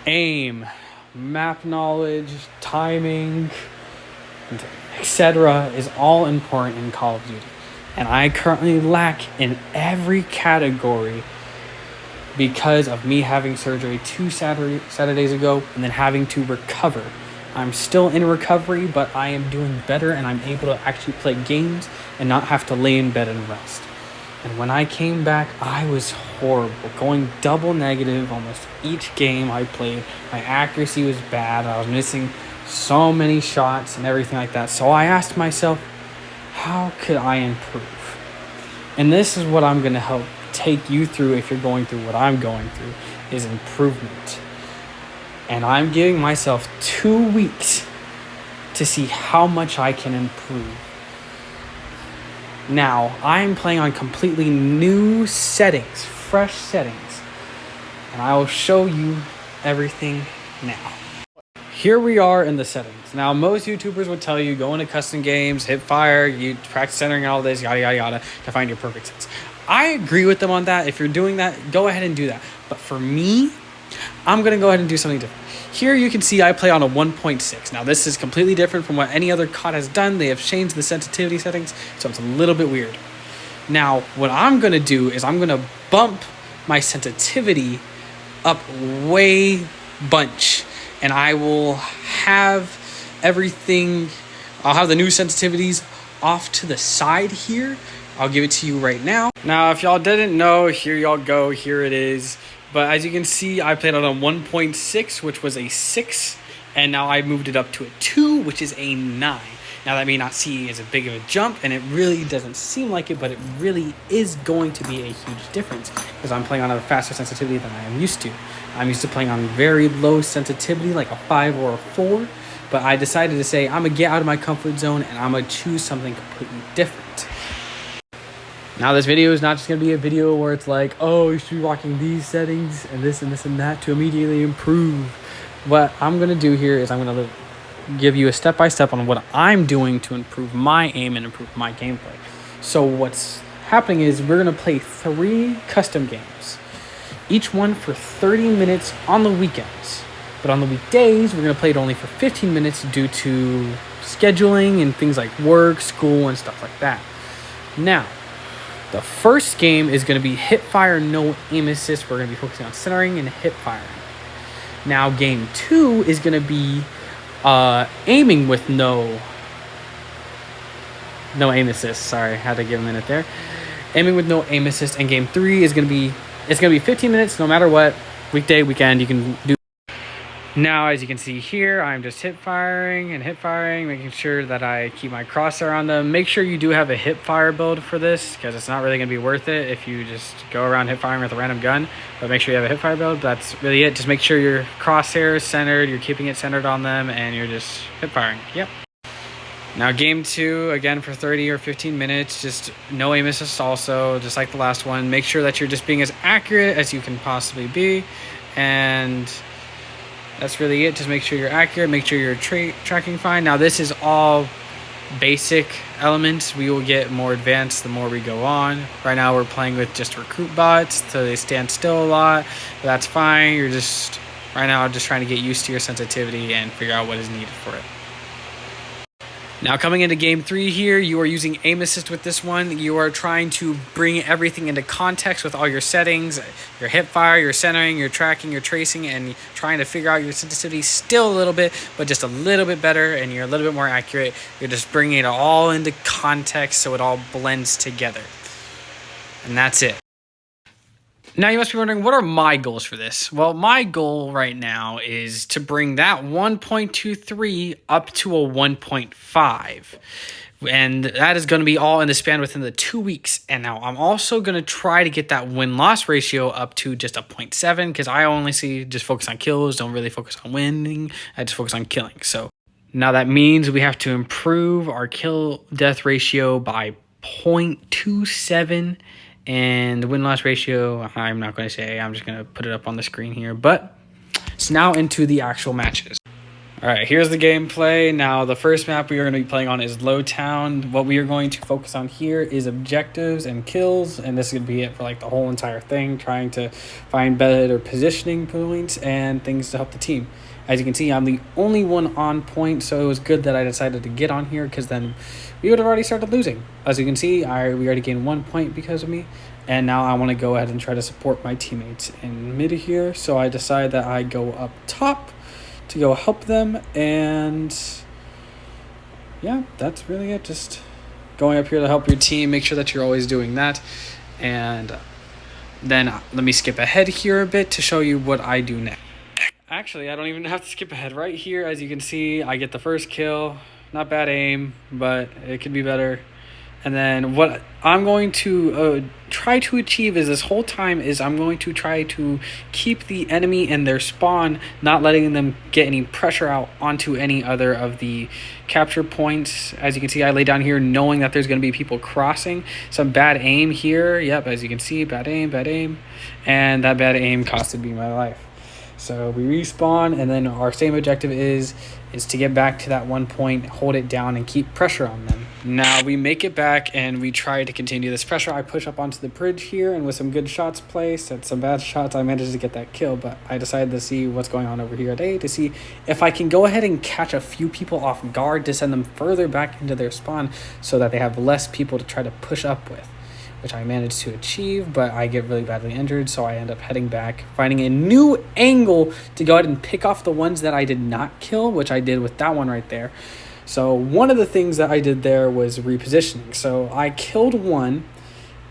aim, map knowledge, timing, etc. is all important in Call of Duty. And I currently lack in every category because of me having surgery 2 Saturdays ago and then having to recover. I'm still in recovery, but I am doing better and I'm able to actually play games and not have to lay in bed and rest. And when I came back, I was horrible, going double negative almost each game I played. My accuracy was bad. I was missing so many shots and everything like that. So I asked myself, how could I improve? And this is what I'm going to help take you through if you're going through what I'm going through, is improvement. And I'm giving myself 2 weeks to see how much I can improve. Now, I'm playing on completely new settings, fresh settings, and I will show you everything now. Here we are in the settings. Now, most YouTubers would tell you go into custom games, hit fire, you practice centering all this, yada, yada, yada, to find your perfect sets. I agree with them on that. If you're doing that, go ahead and do that. But for me, I'm going to go ahead and do something different. Here you can see I play on a 1.6. Now this is completely different from what any other COD has done. They have changed the sensitivity settings, so it's a little bit weird. Now what I'm going to do is I'm going to bump my sensitivity up way bunch. And I will have everything, I'll have the new sensitivities off to the side here. I'll give it to you right now. Now if y'all didn't know, here y'all go, here it is. But as you can see, I played on a 1.6, which was a 6, and now I moved it up to a 2, which is a 9. Now that may not seem as a big of a jump, and it really doesn't seem like it, but it really is going to be a huge difference because I'm playing on a faster sensitivity than I am used to. I'm used to playing on very low sensitivity, like a 5 or a 4, but I decided to say I'm going to get out of my comfort zone and I'm going to choose something completely different. Now this video is not just going to be a video where it's like, oh, you should be rocking these settings and this and this and that to immediately improve. What I'm going to do here is I'm going to give you a step-by-step on what I'm doing to improve my aim and improve my gameplay. So what's happening is we're going to play 3 custom games, each one for 30 minutes on the weekends. But on the weekdays, we're going to play it only for 15 minutes due to scheduling and things like work, school, and stuff like that. Now, the first game is going to be hip fire, no aim assist. We're going to be focusing on centering and hip firing. Now, game 2 is going to be aiming with no aim assist. Sorry, I had to give a minute there. Aiming with no aim assist. And game 3 is going to be, it's going to be 15 minutes no matter what. Weekday, weekend, you can do. Now, as you can see here, I'm just hip firing, making sure that I keep my crosshair on them. Make sure you do have a hip fire build for this because it's not really going to be worth it if you just go around hip firing with a random gun. But make sure you have a hip fire build. That's really it. Just make sure your crosshair is centered, you're keeping it centered on them, and you're just hip firing. Yep. Now, game 2, again for 30 or 15 minutes, just no aim assist also, just like the last one. Make sure that you're just being as accurate as you can possibly be. And that's really it. Just make sure you're accurate. Make sure you're tracking fine. Now, this is all basic elements. We will get more advanced the more we go on. Right now, we're playing with just recruit bots, so they stand still a lot. But that's fine. You're just, right now, just trying to get used to your sensitivity and figure out what is needed for it. Now, coming into game 3 here, you are using aim assist with this one. You are trying to bring everything into context with all your settings, your hip fire, your centering, your tracking, your tracing, and trying to figure out your sensitivity still a little bit, but just a little bit better, and you're a little bit more accurate. You're just bringing it all into context so it all blends together. And that's it. Now, you must be wondering, what are my goals for this? Well, my goal right now is to bring that 1.23 up to a 1.5. And that is going to be all in the span within the 2 weeks. And now I'm also going to try to get that win-loss ratio up to just a 0.7 because I only just focus on kills, don't really focus on winning. I just focus on killing. So now that means we have to improve our kill-death ratio by 0.27. And the win-loss ratio, I'm not going to say, I'm just going to put it up on the screen here. But it's now into the actual matches. All right, here's the gameplay. Now, the first map we are going to be playing on is Lowtown. What we are going to focus on here is objectives and kills, and this is going to be it for like the whole entire thing, trying to find better positioning points and things to help the team. As you can see, I'm the only one on point, so it was good that I decided to get on here because then we would have already started losing. As you can see, we already gained 1 point because of me, and now I want to go ahead and try to support my teammates in mid here, so I decide that I go up top to go help them, and yeah, that's really it. Just going up here to help your team, make sure that you're always doing that. And then let me skip ahead here a bit to show you what I do next. Actually, I don't even have to skip ahead. Right here, as you can see, I get the first kill. Not bad aim, but it could be better. And then what I'm going to try to achieve is this whole time is I'm going to try to keep the enemy in their spawn, not letting them get any pressure out onto any other of the capture points. As you can see, I lay down here knowing that there's going to be people crossing. Some bad aim here. Yep, as you can see, bad aim. And that bad aim costed me my life. So we respawn, and then our same objective is to get back to that 1 point, hold it down, and keep pressure on them. Now we make it back, and we try to continue this pressure. I push up onto the bridge here, and with some good shots placed and some bad shots, I managed to get that kill. But I decided to see what's going on over here at A to see if I can go ahead and catch a few people off guard to send them further back into their spawn so that they have less people to try to push up with, which I managed to achieve, but I get really badly injured, so I end up heading back, finding a new angle to go ahead and pick off the ones that I did not kill, which I did with that one right there. So one of the things that I did there was repositioning. So I killed one,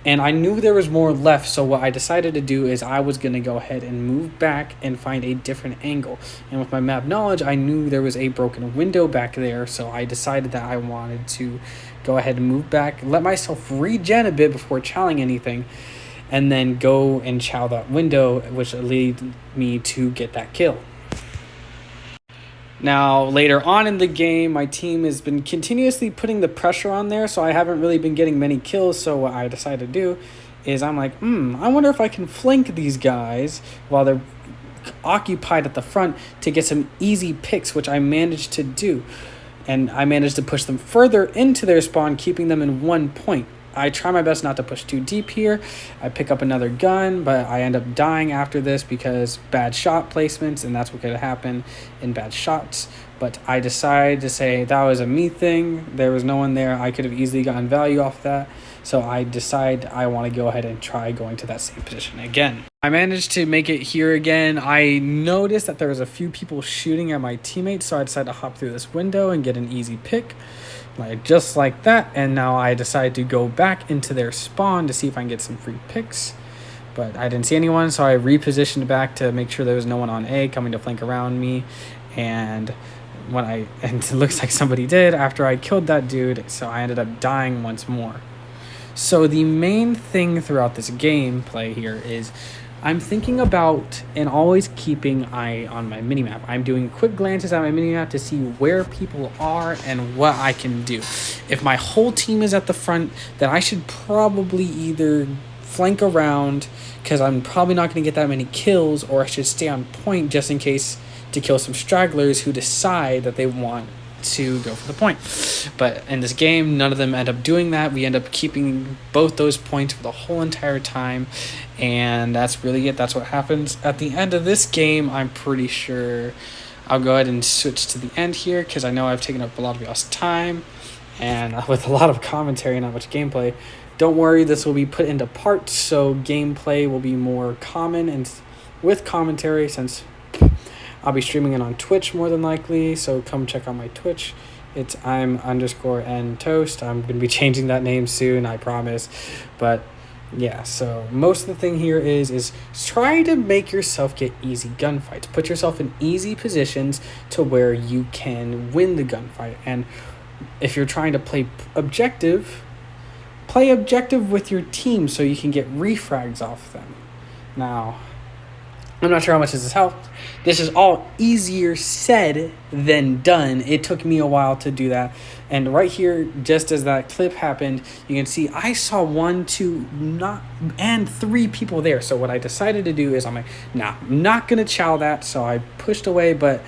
and I knew there was more left, so what I decided to do is I was going to go ahead and move back and find a different angle. And with my map knowledge, I knew there was a broken window back there, so I decided that I wanted to go ahead and move back, let myself regen a bit before chowing anything, and then go and chow that window, which led me to get that kill. Now, later on in the game, my team has been continuously putting the pressure on there, so I haven't really been getting many kills. So what I decided to do is I'm like, I wonder if I can flank these guys while they're occupied at the front to get some easy picks, which I managed to do. And I managed to push them further into their spawn, keeping them in 1 point. I try my best not to push too deep here. I pick up another gun, but I end up dying after this because bad shot placements, and that's what could happen in bad shots. But I decide to say that was a me thing. There was no one there. I could have easily gotten value off that. So I decide I want to go ahead and try going to that same position again. I managed to make it here again. I noticed that there was a few people shooting at my teammates, so I decided to hop through this window and get an easy pick. Just like that, and now I decide to go back into their spawn to see if I can get some free picks, but I didn't see anyone, so I repositioned back to make sure there was no one on A coming to flank around me. And it looks like somebody did after I killed that dude, so I ended up dying once more. So the main thing throughout this gameplay here is I'm thinking about and always keeping eye on my minimap. I'm doing quick glances at my minimap to see where people are and what I can do. If my whole team is at the front, then I should probably either flank around because I'm probably not going to get that many kills, or I should stay on point just in case to kill some stragglers who decide that they want to go for the point. But in this game, none of them end up doing that. We end up keeping both those points for the whole entire time, and that's really it. That's what happens at the end of this game. I'm pretty sure I'll go ahead and switch to the end here because I know I've taken up a lot of y'all's time, and with a lot of commentary and not much gameplay. Don't worry, this will be put into parts, so gameplay will be more common and with commentary, since I'll be streaming it on Twitch more than likely, so come check out my Twitch. It's I'm_ntoast. I'm going to be changing that name soon, I promise. But yeah, so most of the thing here is try to make yourself get easy gunfights. Put yourself in easy positions to where you can win the gunfight. And if you're trying to play objective with your team so you can get refrags off them. Now, I'm not sure how much this has helped. This is all easier said than done. It took me a while to do that. And right here, just as that clip happened, you can see I saw 1, 2, and 3 people there. So what I decided to do is I'm like, nah, I'm not going to chow that. So I pushed away, but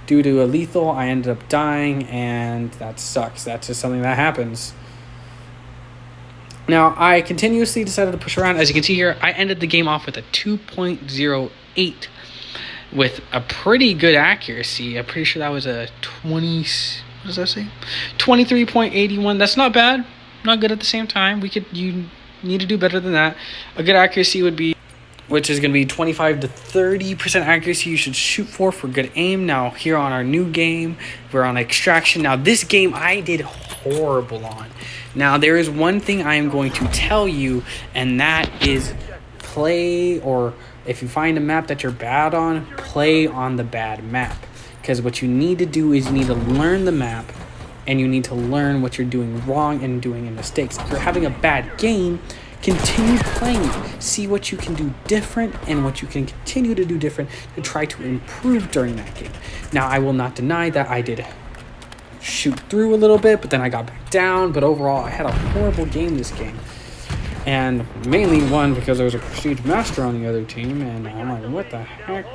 due to a lethal, I ended up dying, and that sucks. That's just something that happens. Now, I continuously decided to push around. As you can see here, I ended the game off with a 2.08 with a pretty good accuracy. I'm pretty sure that was a 20... What does that say? 23.81. That's not bad. Not good at the same time. You need to do better than that. A good accuracy would be, which is going to be 25 to 30% accuracy you should shoot for good aim. Now, here on our new game, we're on Extraction. Now, this game I did horrible on. Now, there is one thing I am going to tell you, and that is play, or if you find a map that you're bad on, play on the bad map. Because what you need to do is you need to learn the map, and you need to learn what you're doing wrong and doing in mistakes. If you're having a bad game, continue playing it. See what you can do different and what you can continue to do different to try to improve during that game. Now, I will not deny that I did shoot through a little bit, but then I got back down. But overall, I had a horrible game this game. And mainly one, because there was a Prestige Master on the other team, and I'm like, what the heck?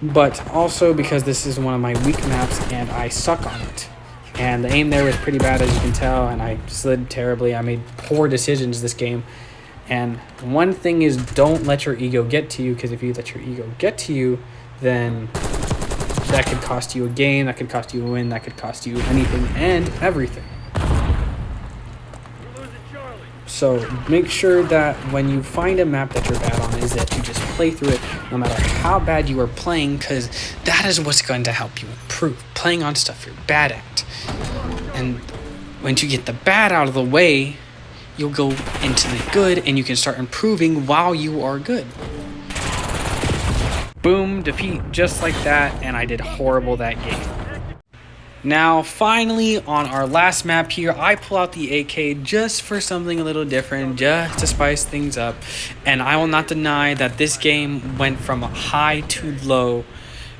But also because this is one of my weak maps, and I suck on it. And the aim there was pretty bad, as you can tell, and I slid terribly. I made poor decisions this game. And one thing is, don't let your ego get to you, because if you let your ego get to you, then that could cost you a game, that could cost you a win, that could cost you anything and everything. So make sure that when you find a map that you're bad on, is that you just play through it no matter how bad you are playing, because that is what's going to help you improve. Playing on stuff you're bad at. And once you get the bad out of the way, you'll go into the good, and you can start improving while you are good. Boom, defeat just like that, and I did horrible that game. Now, finally, on our last map here, I pull out the AK just for something a little different, just to spice things up. And I will not deny that this game went from high to low,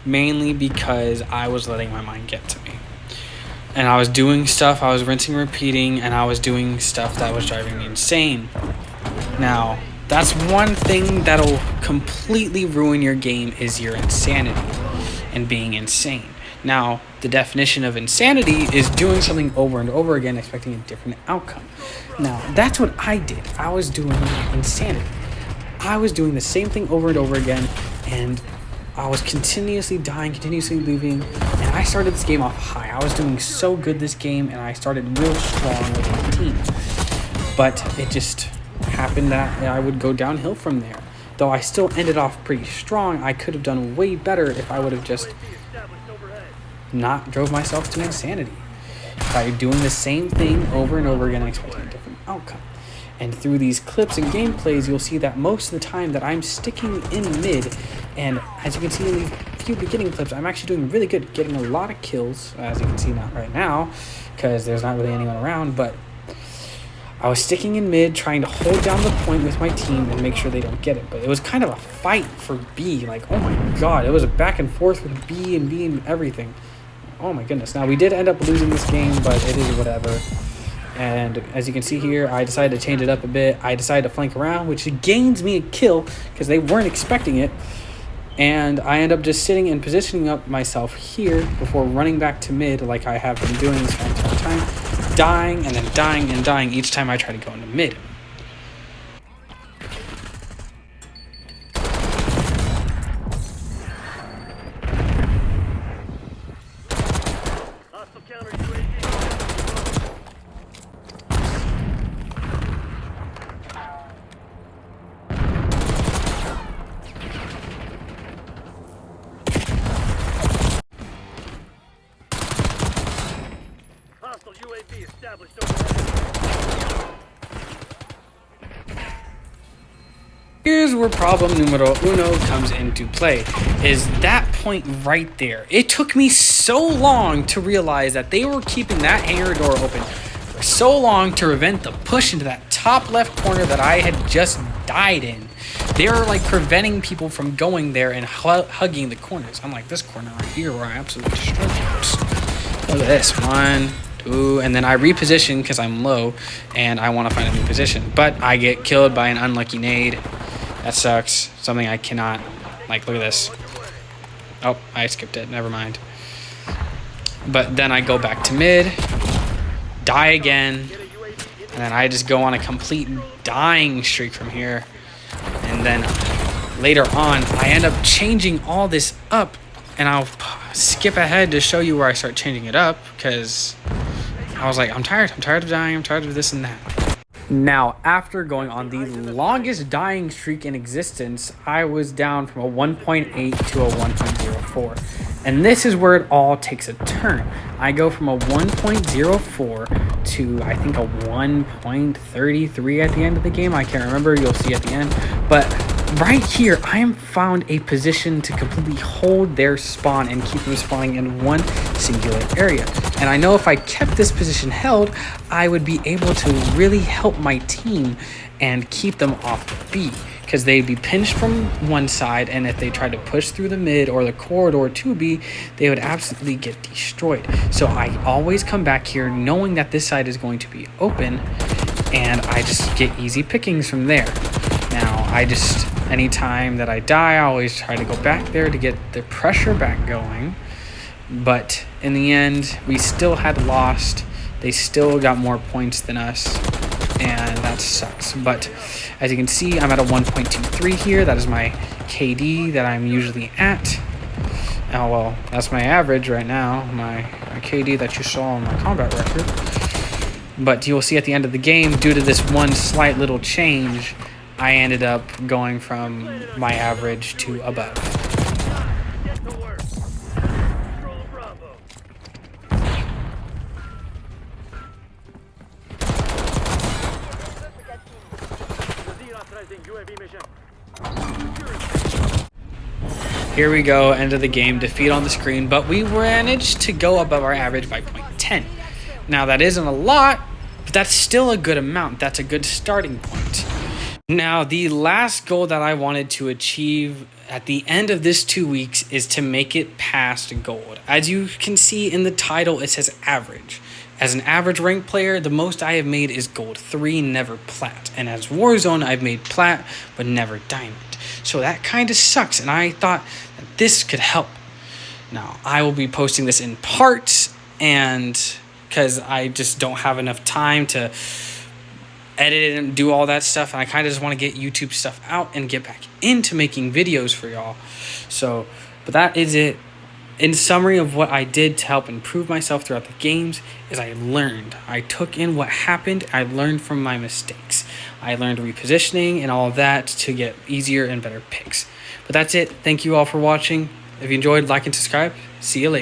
mainly because I was letting my mind get to me. And I was doing stuff, I was rinsing and repeating, and I was doing stuff that was driving me insane. Now, that's one thing that'll completely ruin your game, is your insanity and being insane. Now, the definition of insanity is doing something over and over again, expecting a different outcome. Now, that's what I did. I was doing insanity. I was doing the same thing over and over again, and I was continuously dying, continuously leaving, and I started this game off high. I was doing so good this game, and I started real strong with my team. But it just happened that I would go downhill from there. Though I still ended off pretty strong, I could have done way better if I would have just not drove myself to insanity by doing the same thing over and over again and expecting a different outcome. And through these clips and gameplays, you'll see that most of the time that I'm sticking in mid, and as you can see in these few beginning clips, I'm actually doing really good, getting a lot of kills, as you can see not right now, because there's not really anyone around, but I was sticking in mid, trying to hold down the point with my team and make sure they don't get it. But it was kind of a fight for B. Like, oh my god, it was a back and forth with B and everything. Oh my goodness. Now, we did end up losing this game, but it is whatever. And as you can see here, I decided to change it up a bit. I decided to flank around, which gains me a kill because they weren't expecting it. And I end up just sitting and positioning up myself here before running back to mid like I have been doing this entire time. Dying and then dying and dying each time I try to go into mid. UAV established overhead. Here's where problem numero uno comes into play, is that point right there. It took me so long to realize that they were keeping that hangar door open for so long to prevent the push into that top left corner that I had just died in. They were like preventing people from going there and hugging the corners. I'm like, this corner right here where I absolutely destroyed it. Look at this, 1, 2, and then I reposition because I'm low and I want to find a new position. But I get killed by an unlucky nade. That sucks. Something I cannot, like, look at this. Oh, I skipped it. Never mind. But then I go back to mid, die again, and then I just go on a complete dying streak from here. And then later on, I end up changing all this up, and I'll skip ahead to show you where I start changing it up, because I was like, I'm tired of dying, I'm tired of this and that. Now, after going on the longest dying streak in existence, I was down from a 1.8 to a 1.04. And this is where it all takes a turn. I go from a 1.04 to, I think, a 1.33 at the end of the game. I can't remember. You'll see at the end. But right here, I am found a position to completely hold their spawn and keep them spawning in one singular area. And I know if I kept this position held, I would be able to really help my team and keep them off the B, because they'd be pinched from one side, and if they tried to push through the mid or the corridor to B, they would absolutely get destroyed. So I always come back here knowing that this side is going to be open, and I just get easy pickings from there. Now, anytime that I die, I always try to go back there to get the pressure back going. But in the end, we still had lost. They still got more points than us, and that sucks. But as you can see, I'm at a 1.23 here. That is my KD that I'm usually at. Oh, well, that's my average right now, my KD that you saw on my combat record. But you'll see at the end of the game, due to this one slight little change, I ended up going from my average to above. Get to work. Control Bravo. Authorizing UAV mission. Here we go, end of the game, defeat on the screen, but we managed to go above our average by 0.10. Now, that isn't a lot, but that's still a good amount. That's a good starting point. Now, the last goal that I wanted to achieve at the end of this 2 weeks is to make it past gold. As you can see in the title, it says average. As an average rank player, the most I have made is gold 3, never plat. And as Warzone, I've made plat, but never diamond. So that kind of sucks, and I thought that this could help. Now, I will be posting this in parts, and because I just don't have enough time to edit it and do all that stuff, and I kind of just want to get YouTube stuff out and get back into making videos for y'all. So, but that is it. In summary of what I did to help improve myself throughout the games is I learned. I took in what happened. I learned from my mistakes. I learned repositioning and all of that to get easier and better picks. But that's it. Thank you all for watching. If you enjoyed, like and subscribe. See you later.